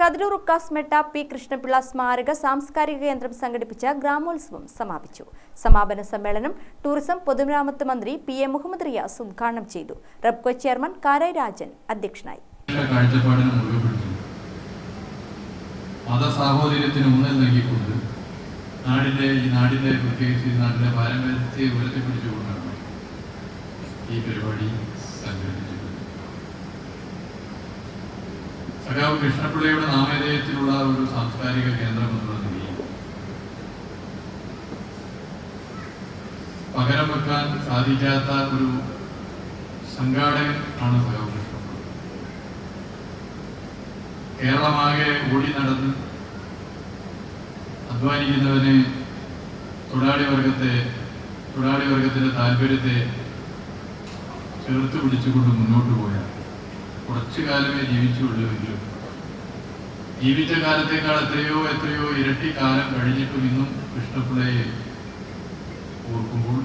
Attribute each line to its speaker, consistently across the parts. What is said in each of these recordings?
Speaker 1: Kathirur ഉക്കാസ്മെട്ട P Krishnapillai സ്മാരക സാംസ്കാരിക കേന്ദ്രം സംഘടിപ്പിച്ച ഗ്രാമോത്സവം സമാപിച്ചു. സമാപന സമ്മേളനം ടൂറിസം പൊതുമരാമത്ത് മന്ത്രി പി.എ. മുഹമ്മദ് റിയാസ് ഉദ്ഘാടനം ചെയ്തു. റബ്കോ ചെയർമാൻ കാരായി രാജൻ അധ്യക്ഷനായി.
Speaker 2: മതസാഹോദര്യത്തിന് ഊന്നൽ നൽകിക്കൊണ്ട് നാടിന്റെ പ്രത്യേകിച്ച് നാടിന്റെ പാരമ്പര്യത്തെ ഉയർത്തിപ്പിടിച്ചുകൊണ്ടാണ് ഈ പരിപാടി സംഘടിപ്പിച്ചത്. സഖാവ് കൃഷ്ണപിള്ളയുടെ നാമധേയത്തിലുള്ള ഒരു സാംസ്കാരിക കേന്ദ്രം എന്നുള്ള നിലയിൽ പകരം വെക്കാൻ സാധിക്കാത്ത ഒരു സംഘാടകൻ ആണ് സഖാവ് കൃഷ്ണപിള്ള. കേരളമാകെ ഓടി നടന്ന് അധ്വാനിക്കുന്നവന് തൊഴിലാളി വർഗത്തിന്റെ താല്പര്യത്തെ ചേർത്ത് പിടിച്ചുകൊണ്ട് മുന്നോട്ട് പോയാൽ കുറച്ചു കാലമേ ജീവിച്ചുള്ളൂവെങ്കിലും ജീവിച്ച കാലത്തേക്കാൾ എത്രയോ ഇരട്ടി കാലം കഴിഞ്ഞിട്ടും ഇന്നും കൃഷ്ണപിള്ളയെ ഓർക്കുമ്പോൾ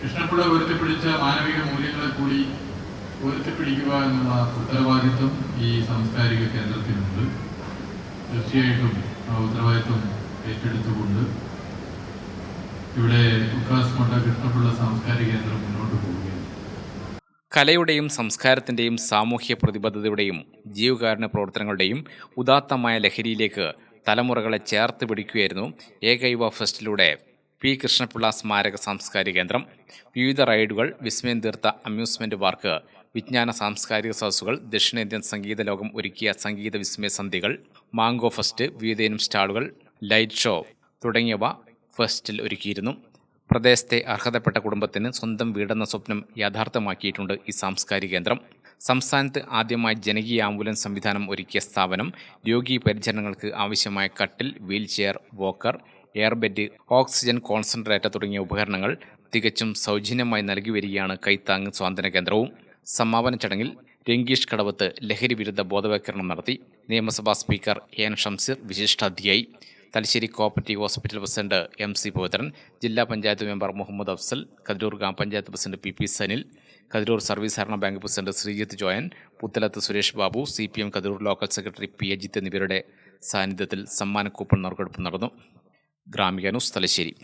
Speaker 2: കൃഷ്ണപിള്ള ഉയർത്തിപ്പിടിച്ച മാനവിക മൂല്യങ്ങളെ കൂടി ഉയർത്തിപ്പിടിക്കുക എന്നുള്ള ഉത്തരവാദിത്വം ഈ സാംസ്കാരിക കേന്ദ്രത്തിനുണ്ട്. തീർച്ചയായിട്ടും ആ ഉത്തരവാദിത്വം ഏറ്റെടുത്തുകൊണ്ട് ഇവിടെ ഉക്കാസ്മെട്ട കൃഷ്ണപിള്ള സാംസ്കാരിക കേന്ദ്രം മുന്നോട്ട് പോവുകയാണ്.
Speaker 3: കലയുടെയും സംസ്കാരത്തിൻ്റെയും സാമൂഹ്യ പ്രതിബദ്ധതയുടെയും ജീവകാരുണ്യ പ്രവർത്തനങ്ങളുടെയും ഉദാത്തമായ ലഹരിയിലേക്ക് തലമുറകളെ ചേർത്ത് പിടിക്കുകയായിരുന്നു ഏകൈവ ഫെസ്റ്റിലൂടെ പി കൃഷ്ണപിള്ള സ്മാരക സാംസ്കാരിക കേന്ദ്രം. വിവിധ റൈഡുകൾ, വിസ്മയം തീർത്ത അമ്യൂസ്മെന്റ് പാർക്ക്, വിജ്ഞാന സാംസ്കാരിക സദസ്സുകൾ, ദക്ഷിണേന്ത്യൻ സംഗീത ലോകം ഒരുക്കിയ സംഗീത വിസ്മയ സന്ധ്യകൾ, മാംഗോ ഫെസ്റ്റ്, വിവിധയിനം സ്റ്റാളുകൾ, ലൈറ്റ് ഷോ തുടങ്ങിയവ ഫെസ്റ്റിൽ ഒരുക്കിയിരുന്നു. പ്രദേശത്തെ അർഹതപ്പെട്ട കുടുംബത്തിന് സ്വന്തം വീടെന്ന സ്വപ്നം യാഥാർത്ഥ്യമാക്കിയിട്ടുണ്ട് ഈ സാംസ്കാരിക കേന്ദ്രം. സംസ്ഥാനത്ത് ആദ്യമായി ജനകീയ ആംബുലൻസ് സംവിധാനം ഒരുക്കിയ സ്ഥാപനം രോഗീ പരിചരണങ്ങൾക്ക് ആവശ്യമായ കട്ടിൽ, wheelchair, Walker, airbed, oxygen concentrator തുടങ്ങിയ ഉപകരണങ്ങൾ തികച്ചും സൗജന്യമായി നൽകി വരികയാണ് കൈത്താങ് സ്വാതന്ത്ര്യ കേന്ദ്രവും. സമാപന ചടങ്ങിൽ രംഗീഷ് കടവത്ത് ലഹരി വിരുദ്ധ ബോധവൽക്കരണം നടത്തി. നിയമസഭാ സ്പീക്കർ എൻ ഷംസീർ വിശിഷ്ടാതിഥിയായി. Thalassery cooperative hospital president M C. Pavithran, ജില്ലാ പഞ്ചായത്ത് മെമ്പർ മുഹമ്മദ് അഫ്സൽ, കതിരൂർ ഗ്രാമപഞ്ചായത്ത് president P P. Sanil, Kathiroor service സഹകരണ bank president Sreejith Joyan, Puthalath Suresh Babu, CPM Kathiroor local secretary P. Ajith എന്നിവരുടെ സാന്നിധ്യത്തിൽ സമ്മാന കൂപ്പൺ നറുക്കെടുപ്പ് നടന്നു. ഗ്രാമിക ന്യൂസ്, തലശ്ശേരി.